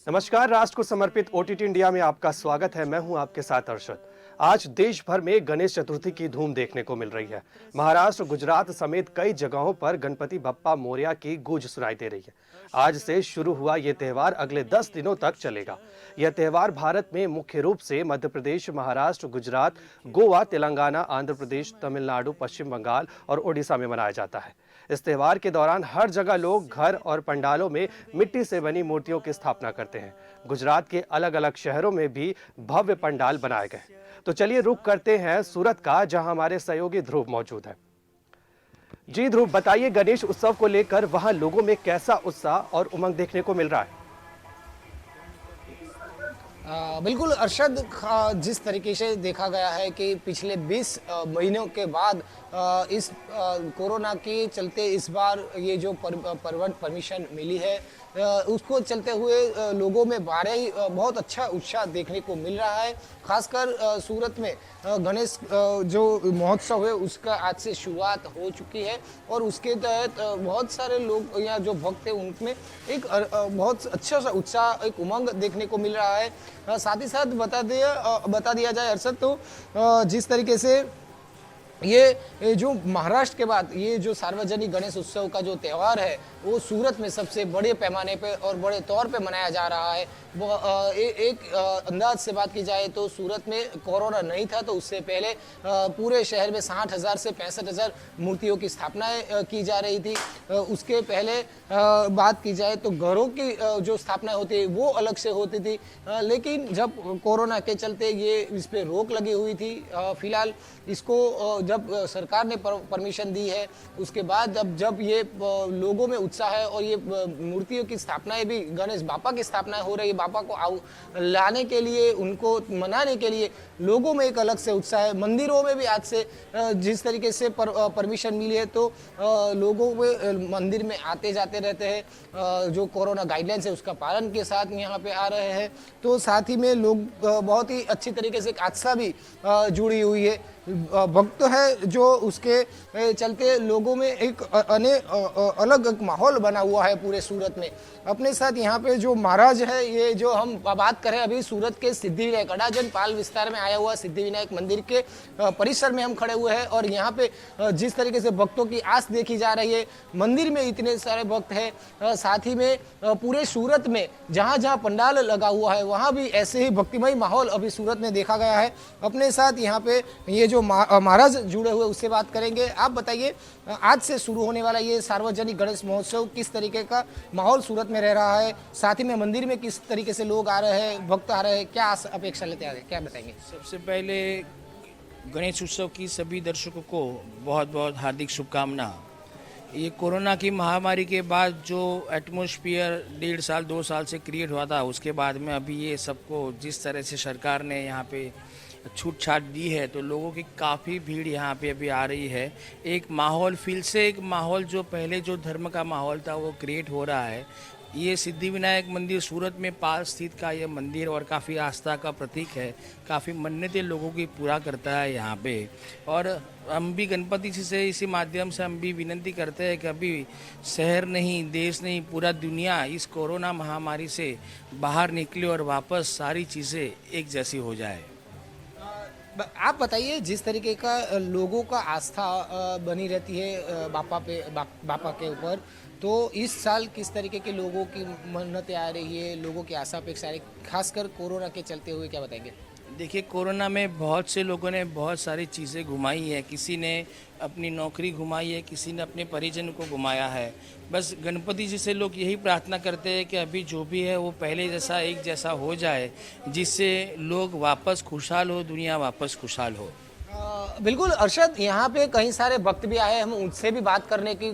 नमस्कार। राष्ट्र को समर्पित ओटीटी इंडिया में आपका स्वागत है। मैं हूं आपके साथ अर्शद। आज देश भर में गणेश चतुर्थी की धूम देखने को मिल रही है। महाराष्ट्र, गुजरात समेत कई जगहों पर गणपति बप्पा मोरया की गूंज सुनाई दे रही है। आज से शुरू हुआ ये त्योहार अगले 10 दिनों तक चलेगा। यह त्योहार भारत में मुख्य रूप से मध्य प्रदेश, महाराष्ट्र, गुजरात, गोवा, तेलंगाना, आंध्र प्रदेश, तमिलनाडु, पश्चिम बंगाल और ओडिशा में मनाया जाता है। इस त्योहार के दौरान हर जगह लोग घर और पंडालों में मिट्टी से बनी मूर्तियों की स्थापना करते हैं। गुजरात के अलग अलग शहरों में भी भव्य पंडाल बनाए गए। तो चलिए रुक करते हैं सूरत का, जहां हमारे सहयोगी ध्रुव मौजूद है। जी ध्रुव, बताइए गणेश उत्सव को लेकर वहां लोगों में कैसा उत्साह और उमंग देखने को मिल रहा है? बिल्कुल अरशद, जिस तरीके से देखा गया है कि पिछले 20 महीनों के बाद इस कोरोना के चलते इस बार ये जो परमिशन मिली है, उसको चलते हुए लोगों में बहुत अच्छा उत्साह देखने को मिल रहा है। खासकर सूरत में गणेश जो महोत्सव है उसका आज से शुरुआत हो चुकी है और उसके तहत बहुत सारे लोग यहाँ जो भक्त हैं उनमें एक बहुत अच्छा सा उत्साह, एक उमंग देखने को मिल रहा है। साथ ही साथ बता दिया जाए अरशद, तो जिस तरीके से ये जो महाराष्ट्र के बाद ये जो सार्वजनिक गणेश उत्सव का जो त्यौहार है वो सूरत में सबसे बड़े पैमाने पे और बड़े तौर पे मनाया जा रहा है। वो एक अंदाज से बात की जाए तो सूरत में कोरोना नहीं था तो उससे पहले पूरे शहर में 60,000 से 65,000 मूर्तियों की स्थापनाएं की जा रही थी। उसके पहले बात की जाए तो घरों की जो स्थापना होती है वो अलग से होती थी, लेकिन जब कोरोना के चलते ये इस पर रोक लगी हुई थी। फिलहाल इसको जब सरकार ने परमिशन दी है उसके बाद जब ये लोगों में उत्साह है और ये मूर्तियों की स्थापनाएं भी, गणेश बापा की स्थापनाएं हो रही है, बापा को लाने के लिए, उनको मनाने के लिए लोगों में एक अलग से उत्साह है। मंदिरों में भी आज से जिस तरीके से परमिशन मिली है तो लोगों में मंदिर में आते जाते रहते हैं, जो कोरोना गाइडलाइंस है उसका पालन के साथ यहाँ पे आ रहे हैं। तो साथ ही में लोग बहुत ही अच्छी तरीके से आस्था भी जुड़ी हुई है, भक्त है जो उसके चलते लोगों में एक अलग एक माहौल बना हुआ है पूरे सूरत में। अपने साथ यहाँ पे जो महाराज है, ये जो हम बात करें अभी सूरत के सिद्धिविनायक अडाजन पाल विस्तार में आया हुआ सिद्धिविनायक मंदिर के परिसर में हम खड़े हुए हैं और यहाँ पे जिस तरीके से भक्तों की आस देखी जा रही है, मंदिर में इतने सारे भक्त हैं, साथ ही में पूरे सूरत में जहाँ जहाँ पंडाल लगा हुआ है वहाँ भी ऐसे ही भक्तिमय माहौल अभी सूरत में देखा गया है। अपने साथ यहाँ पे ये जो महाराज जुड़े हुए उससे बात करेंगे। आप बताइए, आज से शुरू होने वाला ये सार्वजनिक गणेश महोत्सव किस तरीके का माहौल सूरत में रह रहा है, साथ ही में मंदिर में किस तरीके से लोग आ रहे हैं, भक्त आ रहे हैं, क्या अपेक्षा लेते आ रहे हैं, क्या बताएंगे? सबसे पहले गणेश उत्सव की सभी दर्शकों को बहुत बहुत हार्दिक शुभकामना। ये कोरोना की महामारी के बाद जो एटमॉस्फेयर 1.5 साल 2 साल से क्रिएट हुआ था, उसके बाद में अभी ये सबको जिस तरह से सरकार ने यहाँ पे छूट छाट दी है तो लोगों की काफ़ी भीड़ यहाँ पे अभी आ रही है। एक माहौल फिर से एक माहौल जो पहले जो धर्म का माहौल था वो क्रिएट हो रहा है। ये सिद्धिविनायक मंदिर सूरत में पास स्थित का ये मंदिर और काफ़ी आस्था का प्रतीक है, काफ़ी मन्नतें लोगों की पूरा करता है यहाँ पे। और हम भी गणपति जी से इसी माध्यम से हम भी विनती करते हैं कि अभी शहर नहीं, देश नहीं, पूरा दुनिया इस कोरोना महामारी से बाहर निकले और वापस सारी चीज़ें एक जैसी हो जाए। आप बताइए, जिस तरीके का लोगों का आस्था बनी रहती है बापा के ऊपर, तो इस साल किस तरीके के लोगों की मन्नतें आ रही है, लोगों की आशा अपेक्षा आ रही है, खासकर कोरोना के चलते हुए, क्या बताएंगे? देखिए, कोरोना में बहुत से लोगों ने बहुत सारी चीज़ें घुमाई है। किसी ने अपनी नौकरी घुमाई है, किसी ने अपने परिजन को घुमाया है। बस गणपति जी से लोग यही प्रार्थना करते हैं कि अभी जो भी है वो पहले जैसा एक जैसा हो जाए, जिससे लोग वापस खुशहाल हो, दुनिया वापस खुशहाल हो। बिल्कुल अरशद, यहाँ पे कई सारे भक्त भी आए, हम उनसे भी बात करने की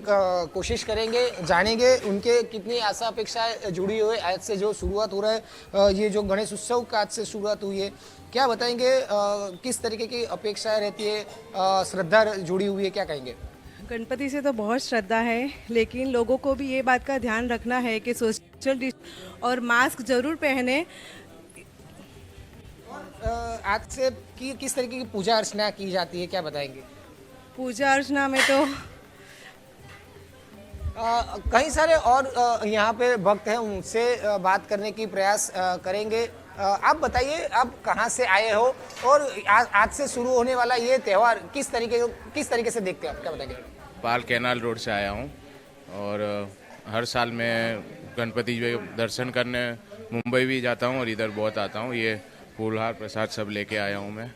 कोशिश करेंगे, जानेंगे उनके कितनी आशा अपेक्षाएं जुड़ी हुई है। आज से जो शुरुआत हो रहा है, ये जो गणेश उत्सव का आज से शुरुआत हुई है, क्या बताएंगे, किस तरीके की अपेक्षाएं रहती है, श्रद्धा जुड़ी हुई है, क्या कहेंगे? गणपति से तो बहुत श्रद्धा है, लेकिन लोगों को भी ये बात का ध्यान रखना है कि सोशल डिस्टेंस और मास्क जरूर पहने। आज से किस तरीके की पूजा अर्चना की जाती है, क्या बताएंगे? पूजा अर्चना में तो कई सारे और यहाँ पे भक्त हैं, उनसे बात करने की प्रयास करेंगे। आप बताइए, आप कहाँ से आए हो और आज से शुरू होने वाला ये त्यौहार किस तरीके से देखते हैं आप, क्या बताएंगे? पाल कैनाल रोड से आया हूँ और हर साल मैं गणपति जी के दर्शन करने मुंबई भी जाता हूँ और इधर बहुत आता हूँ। ये फूलहार प्रसाद सब लेके आया हूँ मैं,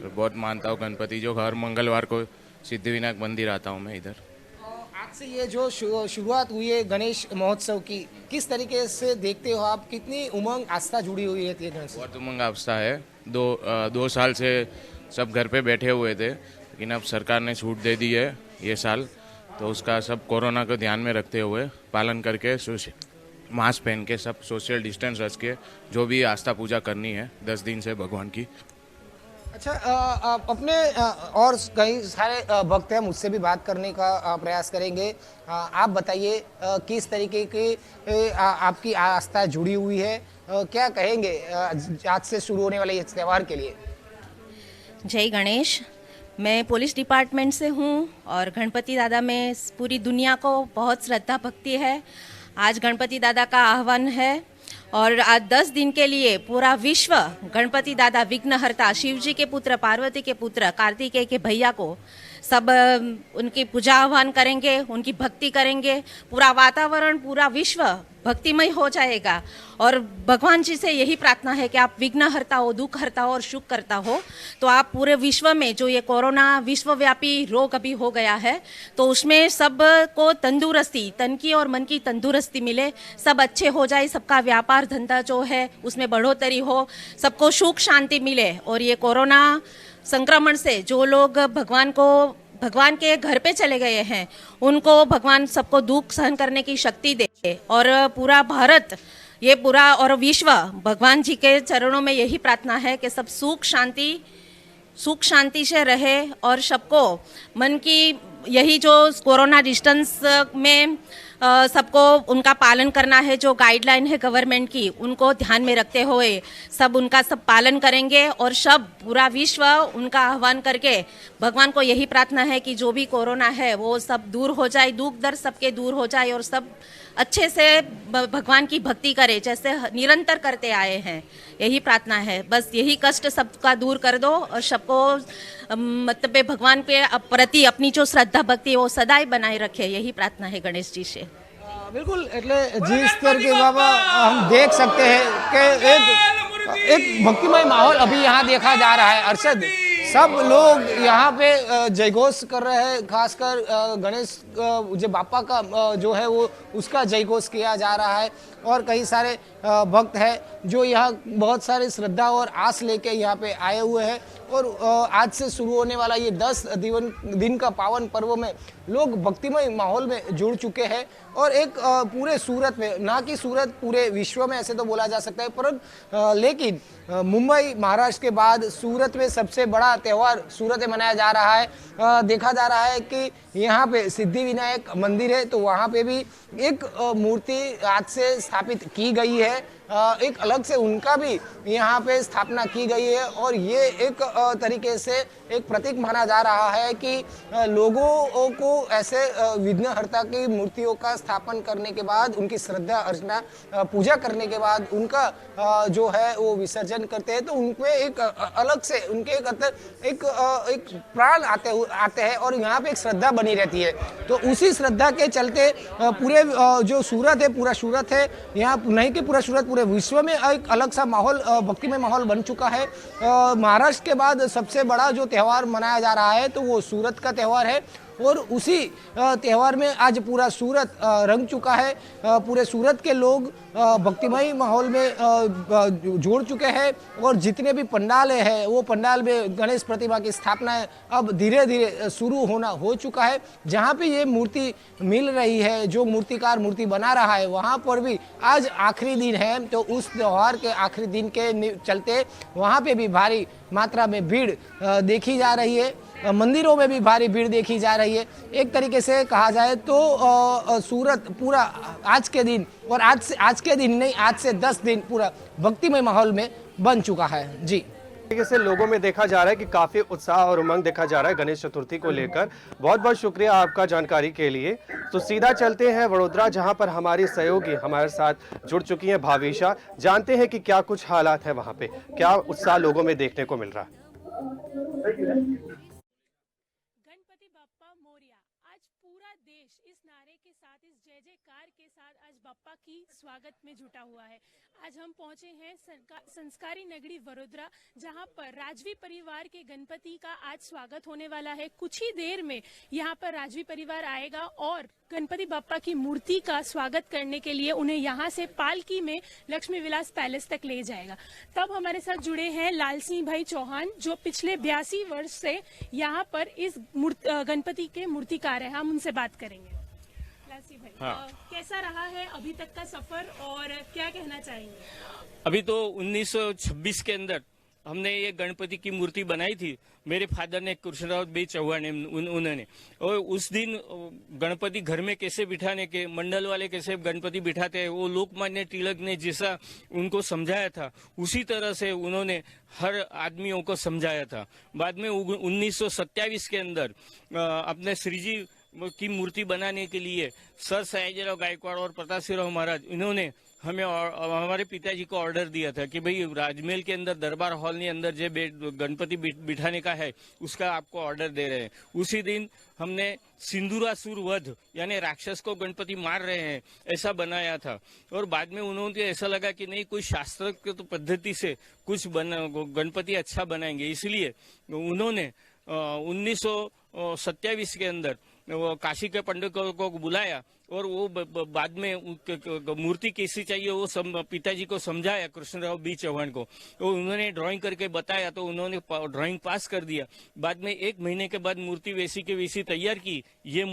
और बहुत मानता हूँ गणपति जो हर मंगलवार को सिद्धिविनायक मंदिर आता हूँ मैं इधर। आज से ये जो शुरुआत हुई है गणेश महोत्सव की, किस तरीके से देखते हो आप? कितनी उमंग आस्था जुड़ी हुई है गणेश? बहुत उमंग आस्था है। दो साल से सब घर पे बैठे हुए थे, लेकिन अब सरकार ने छूट दे दी है ये साल, तो उसका सब कोरोना को ध्यान में रखते हुए पालन करके मास्क पहन के सब सोशल डिस्टेंस रख के जो भी आस्था पूजा करनी है 10 दिन से भगवान की। अच्छा, अपने और कई सारे भक्त हैं, मुझसे भी बात करने का प्रयास करेंगे। आप बताइए किस तरीके की आपकी आस्था जुड़ी हुई है, क्या कहेंगे आज से शुरू होने वाले इस त्यौहार के लिए? जय गणेश। मैं पुलिस डिपार्टमेंट से हूँ और गणपति दादा में पूरी दुनिया को बहुत श्रद्धा भक्ति है। आज गणपति दादा का आह्वान है और आज 10 दिन के लिए पूरा विश्व गणपति दादा विघ्नहर्ता, शिव जी के पुत्र, पार्वती के पुत्र, कार्तिकेय के भैया को सब उनकी पूजा आह्वान करेंगे, उनकी भक्ति करेंगे। पूरा वातावरण, पूरा विश्व भक्तिमय हो जाएगा। और भगवान जी से यही प्रार्थना है कि आप विघ्नहर्ता हो, दुख हरता हो और सुख करता हो। तो आप पूरे विश्व में जो ये कोरोना विश्वव्यापी रोग अभी हो गया है, तो उसमें सबको तंदुरुस्ती, तन की और मन की तंदुरुस्ती मिले, सब अच्छे हो जाए, सबका व्यापार धंधा जो है उसमें बढ़ोतरी हो, सबको सुख शांति मिले। और ये कोरोना संक्रमण से जो लोग भगवान के घर पे चले गए हैं, उनको भगवान सबको दुख सहन करने की शक्ति दे। और पूरा भारत, ये पूरा और विश्व भगवान जी के चरणों में यही प्रार्थना है कि सब सुख शांति से रहे और सबको मन की यही जो कोरोना डिस्टेंस में सबको उनका पालन करना है, जो गाइडलाइन है गवर्नमेंट की, उनको ध्यान में रखते हुए सब उनका सब पालन करेंगे। और सब पूरा विश्व उनका आह्वान करके भगवान को यही प्रार्थना है कि जो भी कोरोना है वो सब दूर हो जाए, दुख दर्द सबके दूर हो जाए और सब अच्छे से भगवान की भक्ति करे जैसे निरंतर करते आए हैं। यही प्रार्थना है, बस यही कष्ट सबका दूर कर दो और सबको मतलब भगवान पे प्रति अपनी जो श्रद्धा भक्ति है वो सदाई बनाए रखे। यही प्रार्थना है गणेश जी से। बिल्कुल, એટલે जिस तरह के बाबा हम देख सकते हैं कि एक भक्तिमय माहौल अभी यहाँ देखा जा रहा है। अरशद, सब लोग यहाँ पे जयघोष कर रहे हैं, खासकर गणेश जो बापा का जो है वो उसका जयघोष किया जा रहा है। और कई सारे भक्त हैं जो यहाँ बहुत सारी श्रद्धा और आस लेके यहाँ पे आए हुए हैं। और आज से शुरू होने वाला ये 10 दिन का पावन पर्व में लोग भक्तिमय माहौल में जुड़ चुके हैं। और एक पूरे सूरत में, ना कि सूरत पूरे विश्व में ऐसे तो बोला जा सकता है, पर लेकिन मुंबई महाराष्ट्र के बाद सूरत में सबसे बड़ा त्यौहार सूरत में मनाया जा रहा है। देखा जा रहा है कि यहाँ पे सिद्धिविनायक मंदिर है, तो वहाँ पे भी एक मूर्ति आज से स्थापित की गई है। एक अलग से उनका भी यहाँ पे स्थापना की गई है। और ये एक तरीके से एक प्रतीक माना जा रहा है कि लोगों को ऐसे विघ्नहर्ता की मूर्तियों का स्थापन करने के बाद, उनकी श्रद्धा अर्चना पूजा करने के बाद उनका जो है वो विसर्जन करते हैं, तो उनपे एक अलग से उनके एक प्राण आते हैं और यहाँ पे एक श्रद्धा बनी रहती है। तो उसी श्रद्धा के चलते पूरे जो सूरत है, पूरा सूरत है, यहाँ नहीं कि पूरा सूरत, पूरे विश्व में एक अलग सा माहौल, भक्तिमय माहौल बन चुका है। महाराष्ट्र के बाद सबसे बड़ा जो त्यौहार मनाया जा रहा है तो वो सूरत का त्यौहार है। और उसी त्यौहार में आज पूरा सूरत रंग चुका है। पूरे सूरत के लोग भक्तिमय माहौल में जुड़ चुके हैं। और जितने भी पंडाल हैं वो पंडाल में गणेश प्रतिमा की स्थापना अब धीरे धीरे शुरू होना हो चुका है। जहाँ पे ये मूर्ति मिल रही है, जो मूर्तिकार मूर्ति बना रहा है, वहाँ पर भी आज आखिरी दिन है, तो उस त्यौहार के आखिरी दिन के चलते वहाँ पे भी भारी मात्रा में भीड़ देखी जा रही है। मंदिरों में भी भारी भीड़ देखी जा रही है। एक तरीके से कहा जाए तो सूरत पूरा आज के दिन, और आज के दिन नहीं, आज से 10 दिन पूरा भक्तिमय माहौल में बन चुका है। जी तरीके से लोगों में देखा जा रहा है कि काफी उत्साह और उमंग देखा जा रहा है गणेश चतुर्थी को लेकर। बहुत बहुत शुक्रिया आपका जानकारी के लिए। तो सीधा चलते हैं वडोदरा, जहां पर हमारी सहयोगी हमारे साथ जुड़ चुकी हैं भाविशा। जानते हैं कि क्या कुछ हालात है वहां पे, क्या उत्साह लोगों में देखने को मिल रहा है। गणपति बप्पा मोरिया, आज पूरा देश इस नारे के साथ, इस जय जयकार के साथ आज बप्पा की स्वागत में जुटा हुआ है। आज हम पहुंचे हैं संस्कारी नगरी वडोदरा, जहां पर राजवी परिवार के गणपति का आज स्वागत होने वाला है। कुछ ही देर में यहां पर राजवी परिवार आएगा और गणपति बप्पा की मूर्ति का स्वागत करने के लिए उन्हें यहां से पालकी में लक्ष्मी विलास पैलेस तक ले जाएगा। तब हमारे साथ जुड़े हैं लाल सिंह भाई चौहान, जो पिछले 82 वर्ष से यहां पर इस गणपति के मूर्तिकार है। हम उनसे बात करेंगे। लाल सिंह भाई, कैसा रहा है अभी तक का सफर और क्या कहना चाहेंगे? अभी तो 1926 के अंदर हमने ये गणपति की मूर्ति बनाई थी। मेरे फादर ने, कृष्णराव बी चौहान, उन्होंने, और उस दिन गणपति घर में कैसे बिठाने के, मंडल वाले कैसे गणपति बिठाते हैं, वो लोकमान्य तिलक ने जैसा उनको समझाया था उसी तरह से उन्होंने हर आदमियों को समझाया था। बाद में 1927 के अंदर अपने श्रीजी की मूर्ति बनाने के लिए सर सयाजीराव गायकवाड़ और प्रताप सिंह महाराज, इन्होंने हमें हमारे पिताजी को ऑर्डर दिया था कि भाई राजमहल के अंदर दरबार हॉल के अंदर जो गणपति बिठाने का है उसका आपको ऑर्डर दे रहे हैं। उसी दिन हमने सिंदूरासुर वध यानी राक्षस को गणपति मार रहे हैं ऐसा बनाया था। और बाद में उन्होंने ऐसा लगा कि नहीं, कोई शास्त्र की तो पद्धति से कुछ गणपति अच्छा बनाएंगे, इसलिए उन्होंने 1927 के अंदर वो काशी के पंडितों को बुलाया और वो बाद में मूर्ति कैसी चाहिए वो पिताजी को समझाया, कृष्णराव बी चौहान को। तो उन्होंने ड्राइंग करके बताया तो उन्होंने ड्राइंग पास कर दिया। बाद में 1 महीने के बाद मूर्ति वैसी के वैसी तैयार की। ये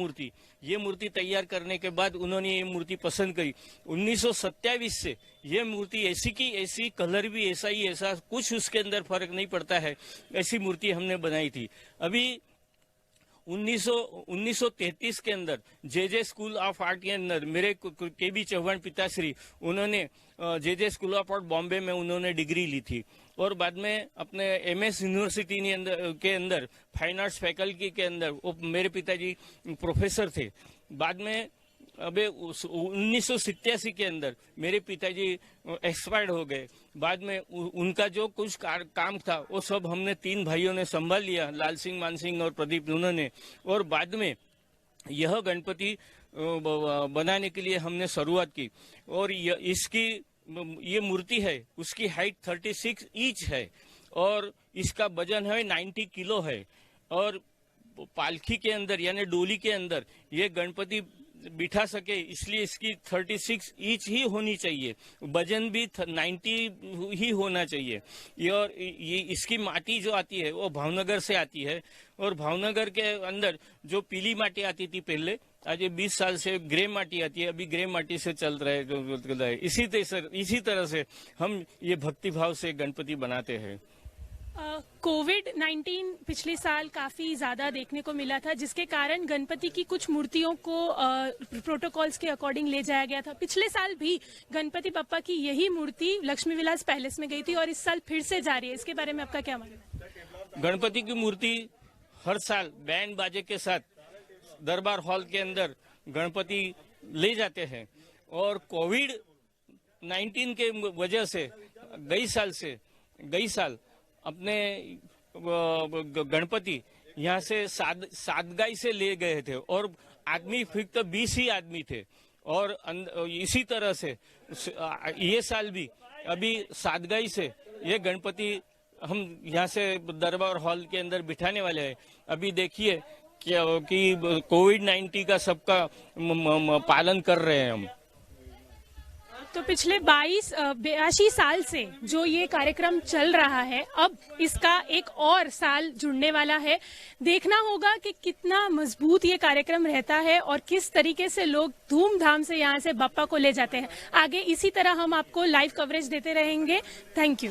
मूर्ति तैयार करने के बाद उन्होंने ये मूर्ति पसंद करी। 1927 से ये मूर्ति ऐसी की ऐसी, कलर भी ऐसा ही ऐसा, कुछ उसके अंदर फर्क नहीं पड़ता है, ऐसी मूर्ति हमने बनाई थी। अभी 1933 के अंदर जे स्कूल ऑफ आर्ट के अंदर मेरे के बी चौहान पिताश्री, उन्होंने जे स्कूल ऑफ आर्ट बॉम्बे में उन्होंने डिग्री ली थी। और बाद में अपने MS यूनिवर्सिटी के अंदर फाइन आर्ट्स फैकल्टी के अंदर वो मेरे पिताजी प्रोफेसर थे। बाद में अबे 1987 के अंदर मेरे पिताजी एक्सपायर्ड हो गए। बाद में उनका जो कुछ काम था वो सब हमने 3 भाइयों ने संभाल लिया, लाल सिंह, मान सिंह और प्रदीप, उन्होंने। और बाद में यह गणपति बनाने के लिए हमने शुरुआत की। और ये मूर्ति है, उसकी हाइट 36 इंच है और इसका वजन है 90 किलो है। और पालकी के अंदर यानी डोली के अंदर ये गणपति बिठा सके इसलिए इसकी 36 इंच ही होनी चाहिए, वजन भी 90 ही होना चाहिए। ये इसकी माटी जो आती है वो भावनगर से आती है। और भावनगर के अंदर जो पीली माटी आती थी पहले, आज 20 साल से ग्रे माटी आती है, अभी ग्रे माटी से चल रहा है। इसी तरह से हम ये भक्ति भाव से गणपति बनाते हैं। कोविड-19 पिछले साल काफी ज्यादा देखने को मिला था, जिसके कारण गणपति की कुछ मूर्तियों को प्रोटोकॉल्स के अकॉर्डिंग ले जाया गया था। पिछले साल भी गणपति बप्पा की यही मूर्ति लक्ष्मी विलास पैलेस में गई थी और इस साल फिर से जा रही है। इसके बारे में आपका क्या मानना है? गणपति की मूर्ति हर साल बैंड बाजे के साथ दरबार हॉल के अंदर गणपति ले जाते हैं। और कोविड-19 के वजह से गई साल अपने गणपति यहाँ से सादगाई से ले गए थे और आदमी फिर तो 20 ही आदमी थे। और इसी तरह से ये साल भी अभी सादगाई से ये गणपति हम यहाँ से दरबार हॉल के अंदर बिठाने वाले हैं। अभी देखिए कि कोविड-19 का सबका पालन कर रहे हैं हम। तो पिछले 82 साल से जो ये कार्यक्रम चल रहा है, अब इसका एक और साल जुड़ने वाला है। देखना होगा कि कितना मजबूत ये कार्यक्रम रहता है और किस तरीके से लोग धूमधाम से यहाँ से बप्पा को ले जाते हैं। आगे इसी तरह हम आपको लाइव कवरेज देते रहेंगे। Thank you.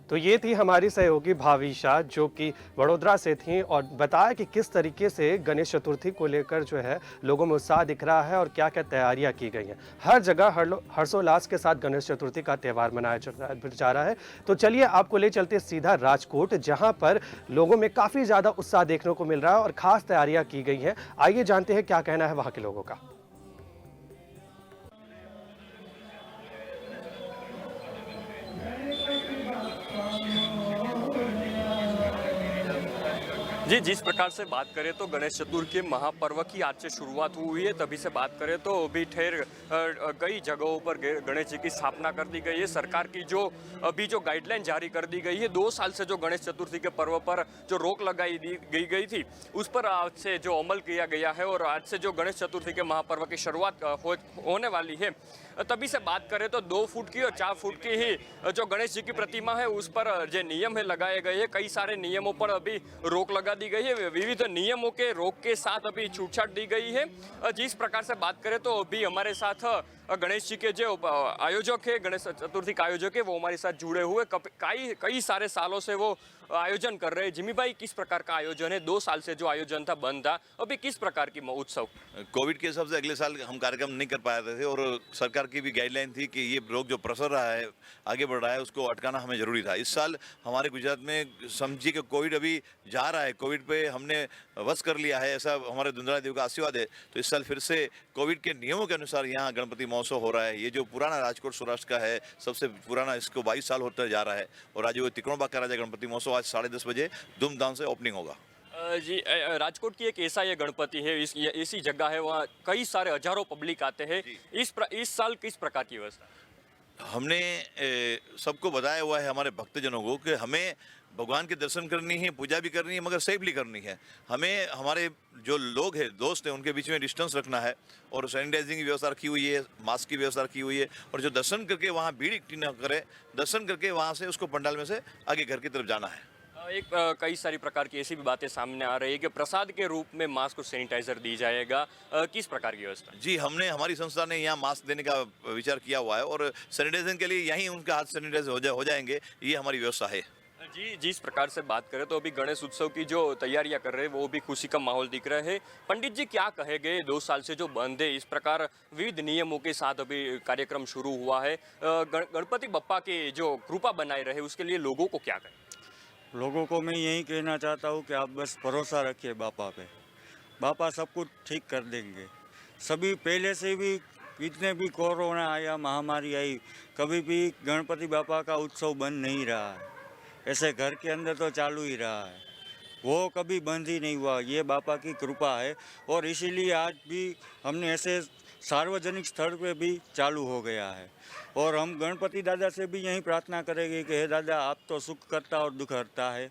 तो ये थी हमारी सहयोगी भाविशा, जो कि वडोदरा से थी, और बताया कि किस तरीके से गणेश चतुर्थी को लेकर जो है लोगों में उत्साह दिख रहा है और क्या क्या तैयारियां की गई हैं। हर जगह हर्षोल्लास के साथ गणेश चतुर्थी का त्यौहार मनाया जा रहा है। तो चलिए आपको ले चलते सीधा राजकोट, जहां पर लोगों में काफी ज्यादा उत्साह देखने को मिल रहा है और खास तैयारियां की गई हैं। आइए जानते हैं क्या कहना है वहां के लोगों का। जी, जिस प्रकार से बात करें तो गणेश चतुर्थी के महापर्व की आज से शुरुआत हुई है। तभी से बात करें तो अभी कई जगहों पर गणेश जी की स्थापना कर दी गई है। सरकार की जो अभी जो गाइडलाइन जारी कर दी गई है, 2 साल से जो गणेश चतुर्थी के पर्व पर जो रोक लगाई गई थी, उस पर आज से जो अमल किया गया है और आज से जो गणेश चतुर्थी के महापर्व की शुरुआत होने वाली है। तभी से बात करें तो 2 फुट की और 4 फुट की ही जो गणेश जी की प्रतिमा है, उस पर जो नियम है लगाए गए हैं। कई सारे नियमों पर अभी रोक लगा दी गई है। विविध नियमों के रोक के साथ अभी छूटछाट दी गई है। जिस प्रकार से बात करें तो अभी हमारे साथ गणेश जी के जो आयोजक है, गणेश चतुर्थी के आयोजक है, वो हमारे साथ जुड़े हुए कई सारे सालों से वो आयोजन कर रहे हैं। जिमी भाई, किस प्रकार का आयोजन है? 2 साल से जो आयोजन था बंद था, अभी किस प्रकार की उत्सव? कोविड के हिसाब से अगले साल हम कार्यक्रम नहीं कर पाए थे और सरकार की भी गाइडलाइन थी कि ये रोग जो प्रसर रहा है, आगे बढ़ रहा है, उसको अटकाना हमें जरूरी था। इस साल हमारे गुजरात में समझिए कि कोविड अभी जा रहा है, कोविड पे हमने वश कर लिया है, ऐसा हमारे दुंदरा देव का आशीर्वाद है। तो इस साल फिर से कोविड के नियमों के अनुसार यहाँ गणपति महोत्सव हो रहा है। ये जो पुराना राजकोट सौराष्ट्र का है, सबसे पुराना, इसको 22 साल होता जा रहा है। और आज वो तिकोड़बा का राजा गणपति महोत्सव आज 10:30 बजे धूमधाम से ओपनिंग होगा। जी, राजकोट की एक ऐसा ये गणपति है, ऐसी जगह है, वहाँ कई सारे हजारों पब्लिक आते हैं। इस साल किस प्रकार की व्यवस्था? हमने सबको बताया हुआ है, हमारे भक्तजनों को, कि हमें भगवान के दर्शन करनी है, पूजा भी करनी है, मगर सेफली करनी है। हमें हमारे जो लोग हैं, दोस्त हैं, उनके बीच में डिस्टेंस रखना है और सैनिटाइजिंग की व्यवस्था रखी हुई है, मास्क की व्यवस्था रखी हुई है। और जो दर्शन करके वहाँ भीड़ इकट्ठी न करे, दर्शन करके वहाँ से उसको पंडाल में से आगे घर की तरफ जाना है। कई सारी प्रकार की ऐसी भी बातें सामने आ रही है कि प्रसाद के रूप में मास्क और सैनिटाइजर दी जाएगा। किस प्रकार की व्यवस्था? जी, हमारी संस्था ने यहाँ मास्क देने का विचार किया हुआ है और सैनिटाइजेशन के लिए यहीं उनका हाथ सैनिटाइज हो जाएंगे, ये हमारी व्यवस्था है। जी, जिस प्रकार से बात करें तो अभी गणेश उत्सव की जो तैयारियां कर रहे हैं, वो भी खुशी का माहौल दिख रहा है। पंडित जी, क्या कहेंगे? 2 साल से जो बंद है, इस प्रकार विविध नियमों के साथ अभी कार्यक्रम शुरू हुआ है, गणपति बप्पा की जो कृपा बनाए रहे, उसके लिए लोगों को क्या कहें? लोगों को मैं यही कहना चाहता हूँ कि आप बस भरोसा रखिए बापा पे। बापा सब कुछ ठीक कर देंगे। सभी पहले से भी कितने भी कोरोना आया, महामारी आई, कभी भी गणपति बापा का उत्सव बंद नहीं रहा है। ऐसे घर के अंदर तो चालू ही रहा है, वो कभी बंद ही नहीं हुआ। ये बापा की कृपा है और इसीलिए आज भी हमने ऐसे सार्वजनिक स्थल पे भी चालू हो गया है। और हम गणपति दादा से भी यही प्रार्थना करेंगे कि हे दादा, आप तो सुख करता और दुख हरता है।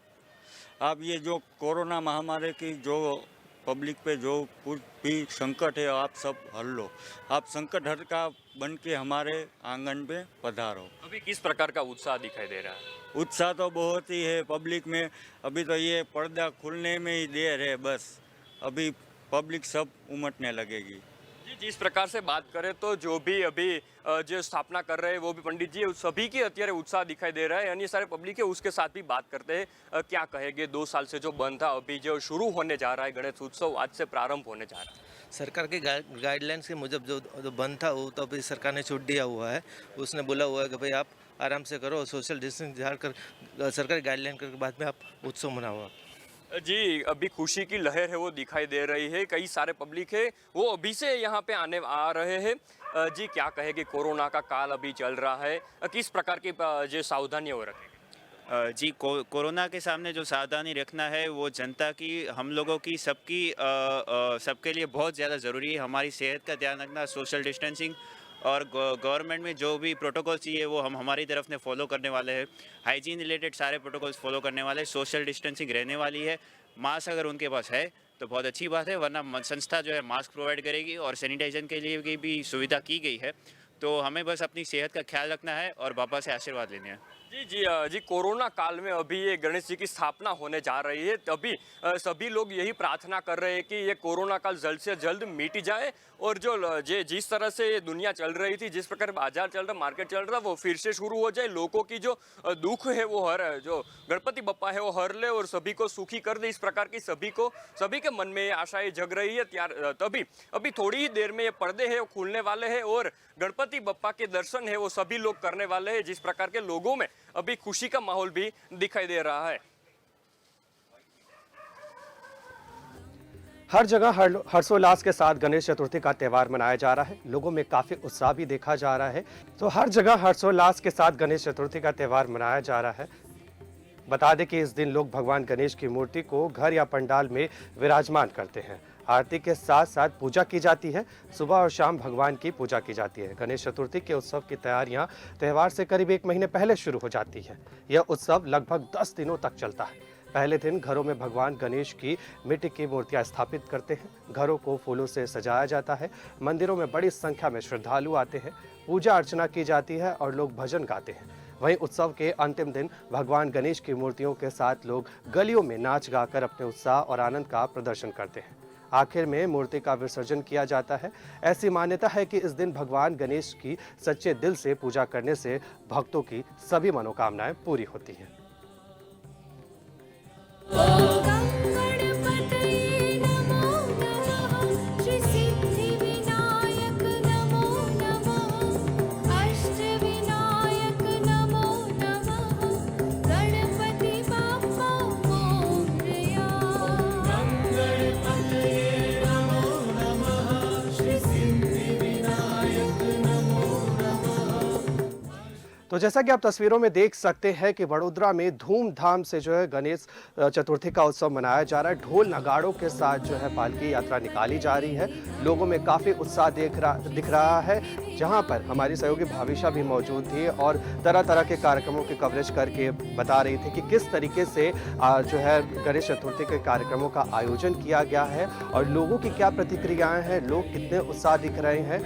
आप ये जो कोरोना महामारी की जो पब्लिक पे जो कुछ भी संकट है, आप सब हल लो। आप संकट हर का बन के हमारे आंगन पे पधारो। अभी किस प्रकार का उत्साह दिखाई दे रहा है? उत्साह तो बहुत ही है पब्लिक में। अभी तो ये पर्दा खुलने में ही देर है, बस अभी पब्लिक सब उमटने लगेगी। जी, जिस प्रकार से बात करें तो जो भी अभी जो स्थापना कर रहे हैं, वो भी पंडित जी, सभी की अत्यारे उत्साह दिखाई दे रहा है। अन्य सारे पब्लिक है, उसके साथ भी बात करते हैं। क्या कहेंगे? 2 साल से जो बंद था, अभी जो शुरू होने जा रहा है गणेश उत्सव, आज से प्रारंभ होने जा रहा है। सरकार के गाइडलाइंस के मुजब जो बंद था, वो तो अभी सरकार ने छूट दिया हुआ है। उसने बोला हुआ है कि भाई आप आराम से करो, सोशल डिस्टेंस कर सरकारी गाइडलाइन के बाद में आप उत्सव मनाओ। जी, अभी खुशी की लहर है वो दिखाई दे रही है। कई सारे पब्लिक है वो अभी से यहाँ पे आ रहे हैं। जी, क्या कहेंगे? कोरोना का काल अभी चल रहा है, किस प्रकार की जो सावधानियाँ वो रखेंगे? जी, कोरोना के सामने जो सावधानी रखना है, वो जनता की, हम लोगों की, सबके लिए बहुत ज़्यादा ज़रूरी है। हमारी सेहत का ध्यान रखना, सोशल डिस्टेंसिंग और गवर्नमेंट में जो भी प्रोटोकॉल चाहिए वो हम हमारी तरफ ने फॉलो करने वाले हैं। हाइजीन रिलेटेड सारे प्रोटोकॉल्स फॉलो करने वाले हैं। सोशल डिस्टेंसिंग रहने वाली है। मास्क अगर उनके पास है तो बहुत अच्छी बात है, वरना संस्था जो है मास्क प्रोवाइड करेगी और सैनिटाइजेशन के लिए की भी सुविधा की गई है। तो हमें बस अपनी सेहत का ख्याल रखना है और बाबा से आशीर्वाद लेने हैं। जी कोरोना काल में अभी ये गणेश जी की स्थापना होने जा रही है, तभी सभी लोग यही प्रार्थना कर रहे हैं कि ये कोरोना काल जल्द से जल्द मिट जाए और जो जिस तरह से ये दुनिया चल रही थी, जिस प्रकार बाजार चल रहा, मार्केट चल रहा, वो फिर से शुरू हो जाए। लोगों की जो दुख है वो जो गणपति बप्पा है वो हर ले और सभी को सुखी कर दे, इस प्रकार की सभी के मन में ये आशाएं जग रही है। तभी अभी थोड़ी ही देर में ये पर्दे है वो खुलने वाले हैं और गणपति बप्पा के दर्शन है वो सभी लोग करने वाले हैं, जिस प्रकार के लोगों में अभी खुशी का माहौल भी दिखाई दे रहा है। हर जगह हर्षोल्लास के साथ गणेश चतुर्थी का त्यौहार मनाया जा रहा है। लोगों में काफी उत्साह भी देखा जा रहा है। तो हर जगह हर्षोल्लास के साथ गणेश चतुर्थी का त्यौहार मनाया जा रहा है। बता दें कि इस दिन लोग भगवान गणेश की मूर्ति को घर या पंडाल में विराजमान करते हैं। आरती के साथ साथ पूजा की जाती है। सुबह और शाम भगवान की पूजा की जाती है। गणेश चतुर्थी के उत्सव की तैयारियां त्यौहार से करीब 1 महीने पहले शुरू हो जाती है। यह उत्सव लगभग 10 दिनों तक चलता है। पहले दिन घरों में भगवान गणेश की मिट्टी की मूर्तियां स्थापित करते हैं। घरों को फूलों से सजाया जाता है। मंदिरों में बड़ी संख्या में श्रद्धालु आते हैं। पूजा अर्चना की जाती है और लोग भजन गाते हैं। वहीं उत्सव के अंतिम दिन भगवान गणेश की मूर्तियों के साथ लोग गलियों में नाच गाकर अपने उत्साह और आनंद का प्रदर्शन करते हैं। आखिर में मूर्ति का विसर्जन किया जाता है। ऐसी मान्यता है कि इस दिन भगवान गणेश की सच्चे दिल से पूजा करने से भक्तों की सभी मनोकामनाएं पूरी होती हैं। तो जैसा कि आप तस्वीरों में देख सकते हैं कि वडोदरा में धूमधाम से जो है गणेश चतुर्थी का उत्सव मनाया जा रहा है। ढोल नगाड़ों के साथ जो है पालकी यात्रा निकाली जा रही है। लोगों में काफ़ी उत्साह दिख रहा है। जहां पर हमारी सहयोगी भाविशा भी मौजूद थी और तरह तरह के कार्यक्रमों की कवरेज करके बता रही थी कि किस तरीके से जो है गणेश चतुर्थी के कार्यक्रमों का आयोजन किया गया है और लोगों की क्या प्रतिक्रियाएं हैं, लोग कितने उत्साह दिख रहे हैं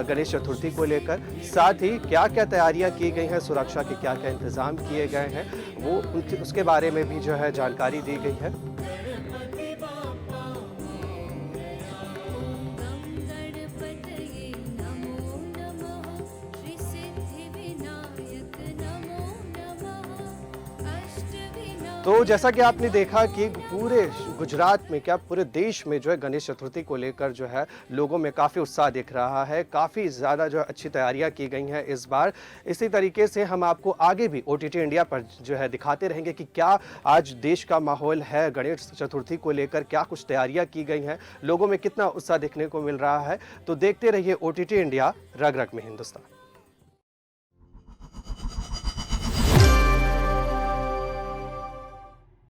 गणेश चतुर्थी को लेकर। साथ ही क्या क्या तैयारियां की गई हैं, सुरक्षा के क्या क्या इंतजाम किए गए हैं, वो उसके बारे में भी जो है जानकारी दी गई है। तो जैसा कि आपने देखा कि पूरे गुजरात में क्या पूरे देश में जो है गणेश चतुर्थी को लेकर जो है लोगों में काफ़ी उत्साह दिख रहा है। काफ़ी ज़्यादा जो अच्छी तैयारियां की गई हैं इस बार। इसी तरीके से हम आपको आगे भी OTT इंडिया पर जो है दिखाते रहेंगे कि क्या आज देश का माहौल है गणेश चतुर्थी को लेकर, क्या कुछ तैयारियाँ की गई हैं, लोगों में कितना उत्साह देखने को मिल रहा है। तो देखते रहिए OTT इंडिया, रग रग में हिंदुस्तान।